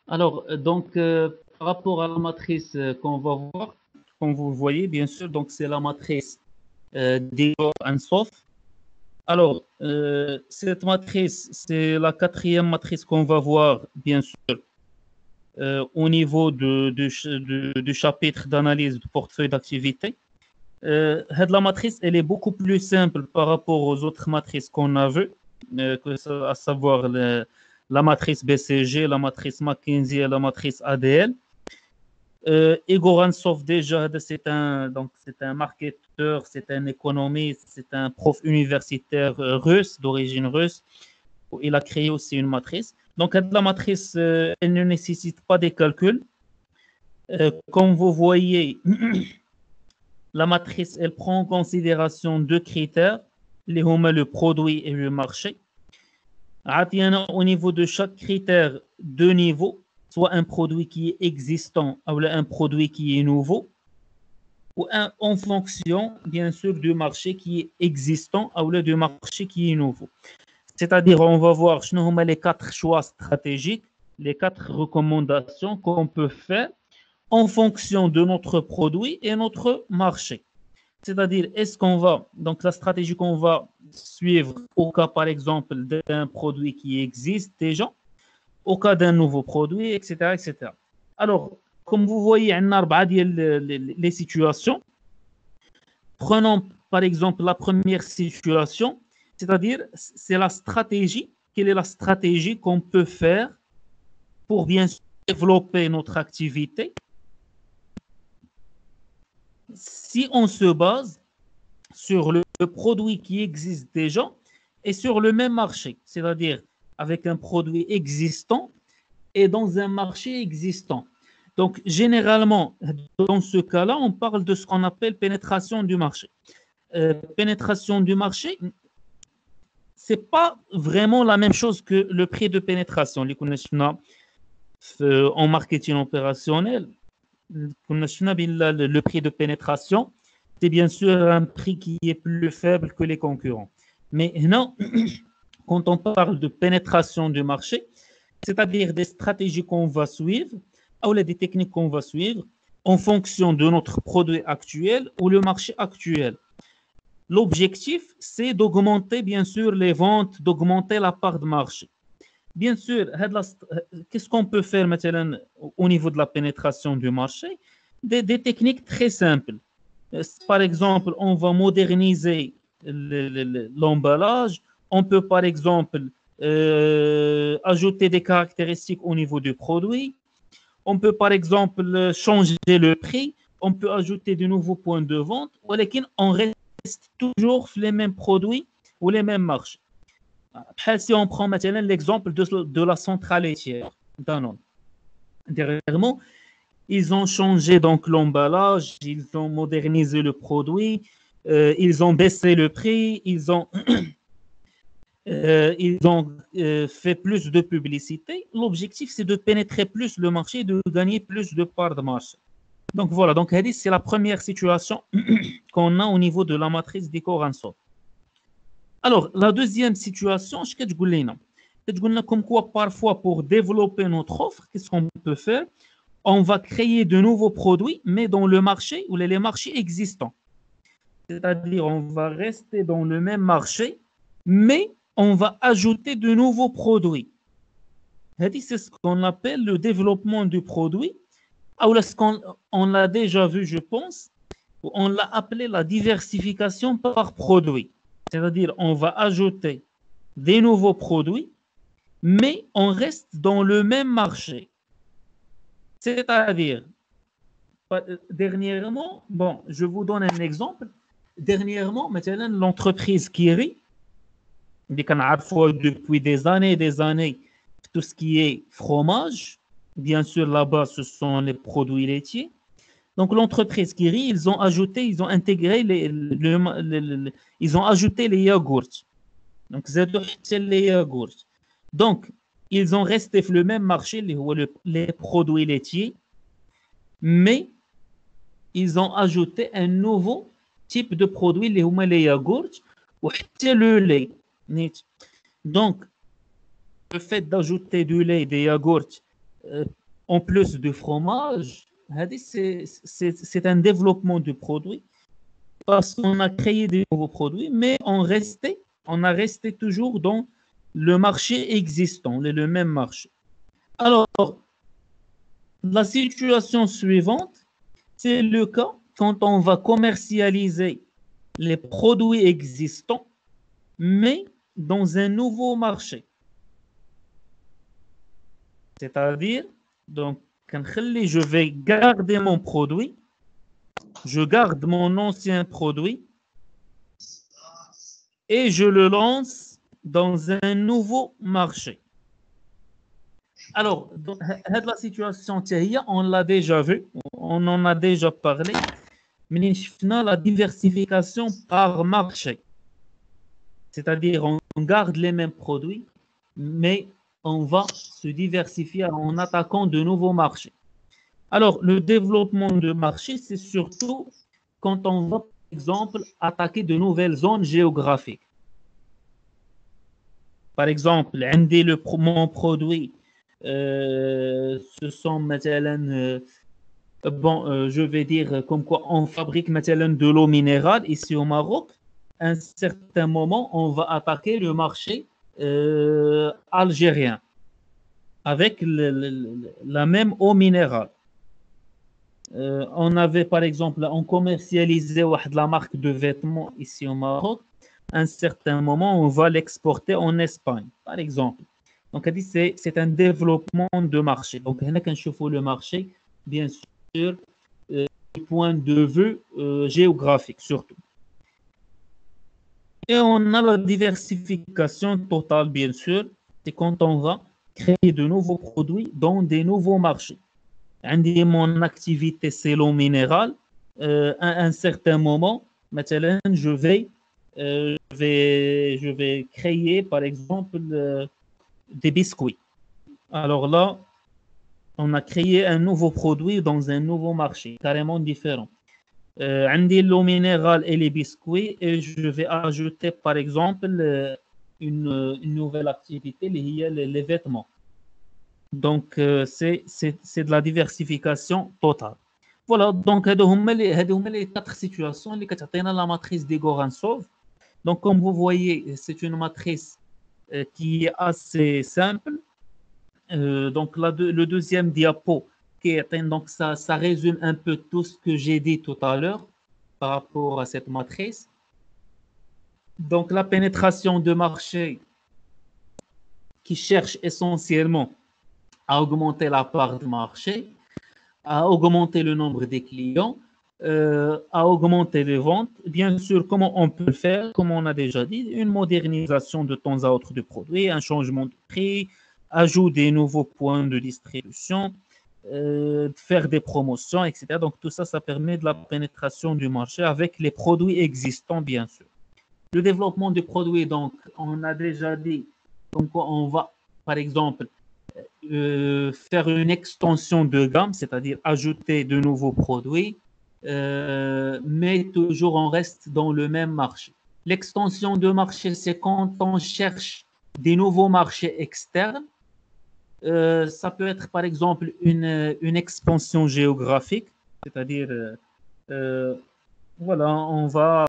Alors, par rapport à la matrice qu'on va voir, comme vous le voyez, bien sûr, donc c'est la matrice d'Igor Ansoff. Alors, cette matrice, c'est la quatrième matrice qu'on va voir, bien sûr, au niveau du chapitre d'analyse du portefeuille d'activité. La matrice, elle est beaucoup plus simple par rapport aux autres matrices qu'on a vues, à savoir la matrice BCG, la matrice McKinsey et la matrice ADL. Igor Ansoff, déjà, c'est un marketeur, c'est un économiste, c'est un prof universitaire russe, d'origine russe. Il a créé aussi une matrice. Donc, la matrice, elle ne nécessite pas des calculs. Comme vous voyez, la matrice, elle prend en considération deux critères, le produit et le marché. Au niveau de chaque critère, deux niveaux, soit un produit qui est existant ou un produit qui est nouveau, ou en fonction, bien sûr, du marché qui est existant ou du marché qui est nouveau. C'est-à-dire, on va voir les quatre choix stratégiques, les quatre recommandations qu'on peut faire en fonction de notre produit et notre marché. C'est-à-dire, est-ce qu'on va, donc la stratégie qu'on va suivre au cas, par exemple, d'un produit qui existe déjà, au cas d'un nouveau produit, etc., etc. Alors, comme vous voyez, on a les situations. Prenons, par exemple, la première situation, c'est-à-dire, c'est la stratégie. Quelle est la stratégie qu'on peut faire pour bien développer notre activité si on se base sur le produit qui existe déjà et sur le même marché, c'est-à-dire avec un produit existant et dans un marché existant. Donc, généralement, dans ce cas-là, on parle de ce qu'on appelle pénétration du marché. Pénétration du marché, c'est pas vraiment la même chose que le prix de pénétration. En marketing opérationnel, le prix de pénétration, c'est bien sûr un prix qui est plus faible que les concurrents. Mais non, quand on parle de pénétration du marché, c'est-à-dire des stratégies qu'on va suivre, ou des techniques qu'on va suivre en fonction de notre produit actuel ou le marché actuel. L'objectif, c'est d'augmenter bien sûr les ventes, d'augmenter la part de marché. Bien sûr, qu'est-ce qu'on peut faire maintenant au niveau de la pénétration du marché? Des techniques très simples. Par exemple, on va moderniser l'emballage. On peut, par exemple, ajouter des caractéristiques au niveau du produit. On peut, par exemple, changer le prix. On peut ajouter de nouveaux points de vente. On reste toujours les mêmes produits ou les mêmes marchés. Si on prend maintenant l'exemple de la centrale laitière Danone. Dernièrement, ils ont changé donc l'emballage, ils ont modernisé le produit, ils ont baissé le prix, ils ont fait plus de publicité. L'objectif, c'est de pénétrer plus le marché, de gagner plus de parts de marché. Donc voilà, donc c'est la première situation qu'on a au niveau de la matrice d'Igor-Ansoff. Alors, la deuxième situation, je vais comme quoi parfois pour développer notre offre, qu'est-ce qu'on peut faire? On va créer de nouveaux produits, mais dans le marché ou les marchés existants. C'est-à-dire, on va rester dans le même marché, mais on va ajouter de nouveaux produits. C'est ce qu'on appelle le développement du produit. On l'a déjà vu, je pense, on l'a appelé la diversification par produit. C'est-à-dire, on va ajouter des nouveaux produits, mais on reste dans le même marché. C'est-à-dire, dernièrement, bon, je vous donne un exemple. Dernièrement, maintenant, l'entreprise Kiri, depuis des années, tout ce qui est fromage, bien sûr, là-bas, ce sont les produits laitiers. Donc, l'entreprise Kiri, ils ont intégré ils ont ajouté les yaourts. Donc, c'est les yaourts. Donc, ils ont resté le même marché, les produits laitiers, mais ils ont ajouté un nouveau type de produit, les yaourts, ou le lait. Donc, le fait d'ajouter du lait, des yaourts en plus de fromage, c'est un développement de produits parce qu'on a créé des nouveaux produits, mais on a resté toujours dans le marché existant, le même marché. Alors, la situation suivante, c'est le cas quand on va commercialiser les produits existants, mais dans un nouveau marché. C'est-à-dire, donc, je vais garder mon produit, je garde mon ancien produit et je le lance dans un nouveau marché. Alors, dans la situation, on l'a déjà vu, on en a déjà parlé, mais la diversification par marché. C'est-à-dire, on garde les mêmes produits, mais on va se diversifier en attaquant de nouveaux marchés. Alors, le développement de marché, c'est surtout quand on va, par exemple, attaquer de nouvelles zones géographiques. Par exemple, mon produit, ce sont je vais dire comme quoi on fabrique de l'eau minérale ici au Maroc. À un certain moment, on va attaquer le marché algérien avec la même eau minérale. On avait par exemple, on commercialisait la marque de vêtements ici au Maroc. À un certain moment, on va l'exporter en Espagne, par exemple. Donc, c'est un développement de marché. Donc, quand je fais le marché, bien sûr, du point de vue géographique surtout. Et on a la diversification totale, bien sûr, c'est quand on va créer de nouveaux produits dans des nouveaux marchés. Mon activité, c'est l'eau minérale. À un certain moment, maintenant, je vais créer, par exemple, des biscuits. Alors là, on a créé un nouveau produit dans un nouveau marché, carrément différent. L'eau minérale et les biscuits, et je vais ajouter, par exemple, une nouvelle activité, les vêtements. Donc, c'est de la diversification totale. Voilà, donc, les 4 situations qui ont la matrice de Goransov. Donc, comme vous voyez, c'est une matrice qui est assez simple. Donc, le deuxième diapo, donc ça résume un peu tout ce que j'ai dit tout à l'heure par rapport à cette matrice. Donc, la pénétration de marché qui cherche essentiellement à augmenter la part de marché, à augmenter le nombre des clients, à augmenter les ventes. Bien sûr, comment on peut le faire? Comme on a déjà dit, une modernisation de temps à autre du produit, un changement de prix, ajout des nouveaux points de distribution, faire des promotions, etc. Donc tout ça, ça permet de la pénétration du marché avec les produits existants, bien sûr. Le développement des produits, donc, on a déjà dit comme quoi on va, par exemple, faire une extension de gamme, c'est-à-dire ajouter de nouveaux produits, mais toujours on reste dans le même marché. L'extension de marché, c'est quand on cherche des nouveaux marchés externes. Ça peut être par exemple une expansion géographique, c'est-à-dire voilà, on va